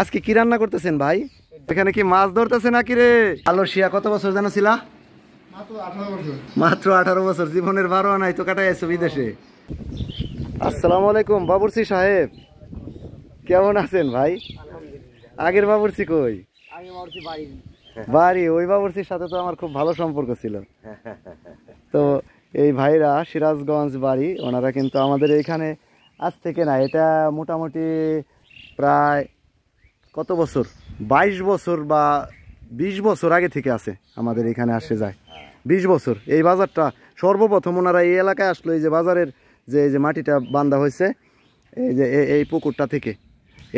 আজকে কি রান্না করতেছেন ভাই? এখানে কি মাছ ধরতেছে নাকি রে? আলসিয়া কত বছর জানো ছিলা? মাত্র 18 বছর। জীবনের 12 আনাই তো কাটাই আছো বিদেশে। আসসালামু আলাইকুম বাবুর্চি সাহেব, কেমন আছেন ভাই? আগের বাবুর্চি কই? বাড়ি ওই বাবুর্চির সাথে তো আমার খুব ভালো সম্পর্ক ছিল। তো এই ভাইরা সিরাজগঞ্জ বাড়ি, ওনারা কিন্তু আমাদের এইখানে আজ থেকে না, এটা মোটামুটি প্রায় কত বছর, 22 বছর বা 20 বছর আগে থেকে আছে আমাদের এখানে আসে যায়। 20 বছর। এই বাজারটা সর্বপ্রথম ওনারা এই এলাকায় আসলো, এই যে বাজারের যে মাটিটা বান্ধা হয়েছে, এই যে এই পুকুরটা থেকে,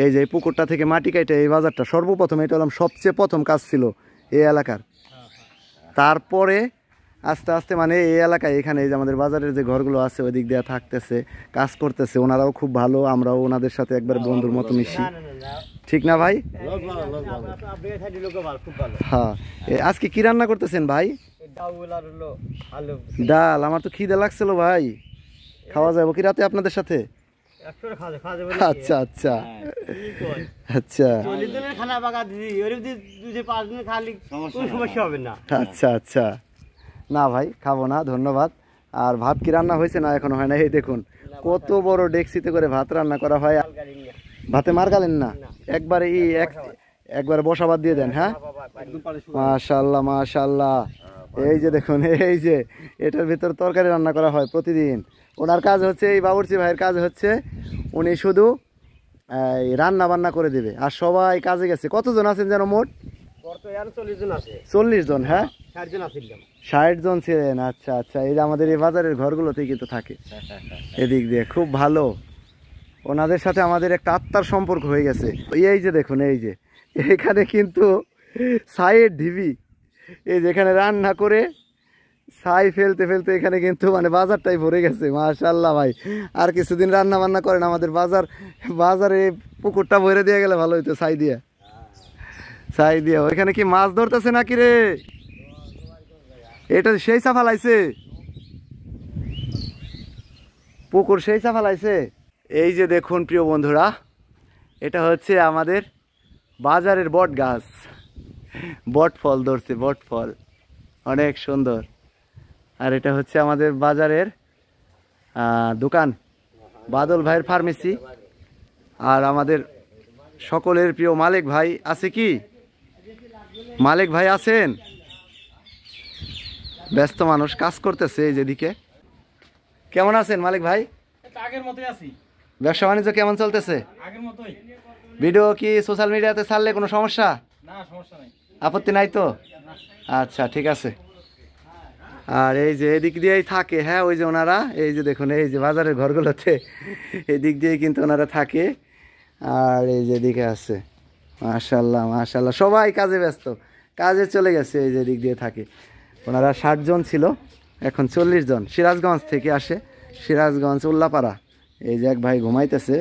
এই যে এই পুকুরটা থেকে মাটি কাটে এই বাজারটা সর্বপ্রথম, এটা হলাম সবচেয়ে প্রথম কাজ ছিল এই এলাকার। তারপরে আস্তে আস্তে মানে এই এলাকায় এখানে এই যে আমাদের বাজারের যে ঘরগুলো আছে ওই দিক দিয়ে থাকতেছে, কাজ করতেছে। ওনারাও খুব ভালো, আমরাও ওনাদের সাথে একবার বন্ধুর মতো মিশি, ঠিক না ভাই? হ্যাঁ। আজকে কি রান্না করতেছেন ভাই? ডাল। আমার তো খিদে লাগছিল ভাই, খাওয়া যাবে কি রাতে আপনাদের সাথে? আচ্ছা আচ্ছা আচ্ছা আচ্ছা আচ্ছা। না ভাই খাবো না, ধন্যবাদ। আর ভাত কি রান্না হয়েছে? না এখনো হয় না। এই দেখুন কত বড় ডেকচিতে করে ভাত রান্না করা হয়। ভাতে মার গালেন না, একবারে একবারে বসাবাদ দিয়ে দেন। হ্যাঁ, মাশাআল্লাহ মাশাআল্লাহ। এই যে দেখুন, এই যে এটার ভিতর তরকারি রান্না করা হয় প্রতিদিন। ওনার কাজ হচ্ছে, এই বাবুর্চি ভাইয়ের কাজ হচ্ছে, উনি শুধু রান্না বান্না করে দেবে আর সবাই কাজে গেছে। কতজন আছেন যেন মোট? 40 জন। হ্যাঁ, 60 জন ছিলেন। আচ্ছা আচ্ছা। এই যে আমাদের এই বাজারের ঘরগুলোতেই কিন্তু থাকে এদিক দিয়ে, খুব ভালো। ওনাদের সাথে আমাদের একটা আত্মার সম্পর্ক হয়ে গেছে। এই যে দেখুন, এই যে এখানে কিন্তু ছাইয়ের ঢিবি, এই যেখানে রান্না করে ছাই ফেলতে ফেলতে এখানে কিন্তু মানে বাজারটাই ভরে গেছে। মাশাআল্লাহ ভাই, আর কিছুদিন রান্না বান্না করেন, আমাদের বাজারে পুকুরটা ভরে দিয়ে গেলে ভালো হইতো ছাই দিয়ে। ওইখানে কি মাছ ধরতেছে নাকি রে? এটা সেই চা ফালাইছে পুকুর, সেই চা ফালাইছে। এই যে দেখুন প্রিয় বন্ধুরা, এটা হচ্ছে আমাদের বাজারের বট গাছ, বট ফল ধরছে, বট ফল অনেক সুন্দর। আর এটা হচ্ছে আমাদের বাজারের দোকান, বাদল ভাইয়ের ফার্মেসি। আর আমাদের সকলের প্রিয় মালিক ভাই আছে কি? মালিক ভাই আছেন? ব্যস্ত মানুষ, কাজ করতেছে এই যেদিকে। কেমন আছেন মালিক ভাই? আগের মতোই আছি। ব্যবসা বাণিজ্য কেমন চলতেছে? আগের মতোই। ভিডিও কি সোশ্যাল মিডিয়াতে ছাড়লে কোনো সমস্যা? না, সমস্যা নাই। আপত্তি নাই তো? আচ্ছা ঠিক আছে। আর এই যে এদিক দিয়েই থাকে, হ্যাঁ ওই যে ওনারা, এই যে দেখুন, এই যে বাজারের ঘরগুলোতে এদিক দিয়েই কিন্তু ওনারা থাকে। আর এই যে এদিকে আছে, মাশাআল্লাহ মাশাআল্লাহ, সবাই কাজে ব্যস্ত, কাজে চলে গেছে। এই যে এদিক দিয়ে থাকে ওনারা। 60 জন ছিল, এখন 40 জন। সিরাজগঞ্জ থেকে আসে, সিরাজগঞ্জ উল্লাপাড়া। এই যে এক ভাই ঘুমাইতেছে।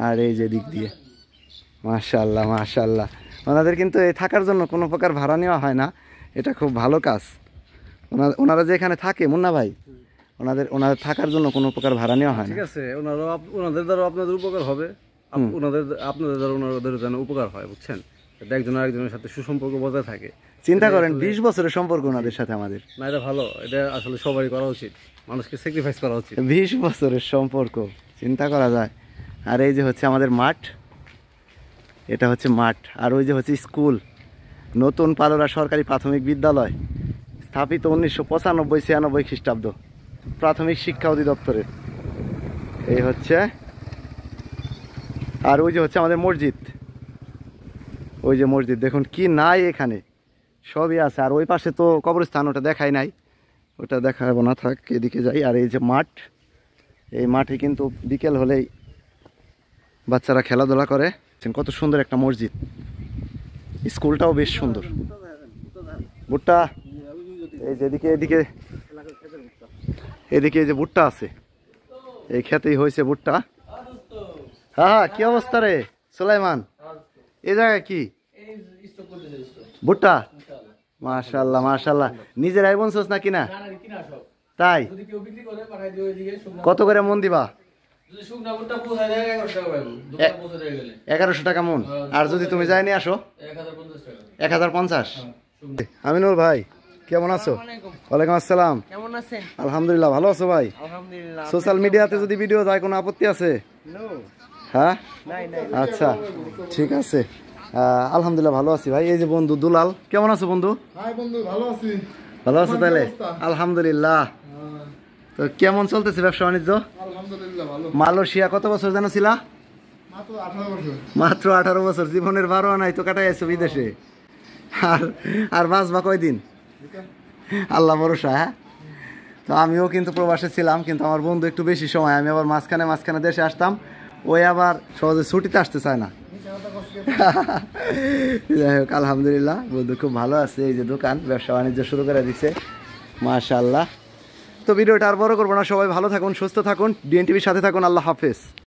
আর এই যে দিক দিয়ে মাশাআল্লাহ মাশাআল্লাহ। ওনাদের কিন্তু এই থাকার জন্য কোনো প্রকার ভাড়া নেওয়া হয় না, এটা খুব ভালো কাজ। ওনারা যে এখানে থাকে মুন্না ভাই, ওনাদের থাকার জন্য কোনো প্রকার ভাড়া নেওয়া হয় না। ঠিক আছে, ওনাদের দ্বারা আপনাদের উপকার হবে, আপনাদের দ্বারা ওনাদের যেন উপকার হয়, বুঝছেন? একজন আরেকজনের সাথে সুসম্পর্ক বজায় থাকে। চিন্তা করেন 20 বছরের সম্পর্ক ওনাদের সাথে আমাদের। না, এটা ভালো, এটা আসলে সবারই করা উচিত, মানুষকে স্যাক্রিফাইস করা উচিত। 20 বছরের সম্পর্ক চিন্তা করা যায়। আর এই যে হচ্ছে আমাদের মাঠ, এটা হচ্ছে মাঠ। আর ওই যে হচ্ছে স্কুল, নতুন পালোরা সরকারি প্রাথমিক বিদ্যালয়, স্থাপিত 1995-96 খ্রিস্টাব্দ, প্রাথমিক শিক্ষা অধিদপ্তরের। এই হচ্ছে। আর ওই যে হচ্ছে আমাদের মসজিদ, ওই যে মসজিদ দেখুন কি নাই, এখানে সবই আছে। আর ওই পাশে তো কবরস্থান, ওটা দেখাই নাই, ওটা দেখাবো না, থাক এদিকে যাই। আর এই যে মাঠ, এই মাঠে কিন্তু বিকেল হলেই বাচ্চারা খেলাধুলা করে। কত সুন্দর একটা মসজিদ, স্কুলটাও বেশ সুন্দর। ভুট্টা, এই যে এদিকে এই যে ভুট্টা আছে, এই খেতেই হয়েছে ভুট্টা। হ্যাঁ, কি অবস্থা রে সুলাইমান? এই জায়গায় কি ভুট্টা? মাশাআল্লাহ মাশাআল্লাহ। নিজেরাই বুনছস না কিনা? তাই? কত করে মন দিবা? যদি শুকনা ভুট্টা পৌঁছায় যায় 1100 টাকা পাইবো দোকানে পৌঁছে দিয়ে গেলে 1100 টাকা মন। আর যদি তুমি যাই নিয়ে আসো 1050 টাকা 1050। আমিনুল ভাই কেমন আছো? ওয়ালাইকুম আসসালাম। কেমন আছেন? আলহামদুলিল্লাহ, ভালো আছো ভাই? আলহামদুলিল্লাহ। সোশ্যাল মিডিয়াতে যদি ভিডিও যায় কোনো আপত্তি আছে? হ্যাঁ, আচ্ছা ঠিক আছে। আলহামদুলিল্লাহ ভালো আছি ভাই। এই যে বন্ধু দুলাল, কেমন আছো বন্ধু? ভালো আছো তাহলে? আলহামদুলিল্লাহ। তো কেমন চলতেছে ব্যবসা বাণিজ্য? মালয়েশিয়া কত বছর যেন ছিলা? মাত্র 18 বছর। জীবনের 12 নাই তো কাটাই আছো বিদেশে। আর বাঁচবা কয়দিন? আল্লাহ ভরসা। হ্যাঁ, তো আমিও কিন্তু প্রবাসে ছিলাম, কিন্তু আমার বন্ধু একটু বেশি সময়, আমি আবার মাঝখানে দেশে আসতাম, ওই আবার সহজে ছুটিতে আসতে চায় না। যাই হোক আলহামদুলিল্লাহ বন্ধু খুব ভালো আছে। এই যে দোকান ব্যবসা বাণিজ্য শুরু করে দিচ্ছে, মাশাআল্লাহ। তো ভিডিওটা আর বড় করবো না, সবাই ভালো থাকুন, সুস্থ থাকুন, ডিএনটিভির সাথে থাকুন। আল্লাহ হাফেজ।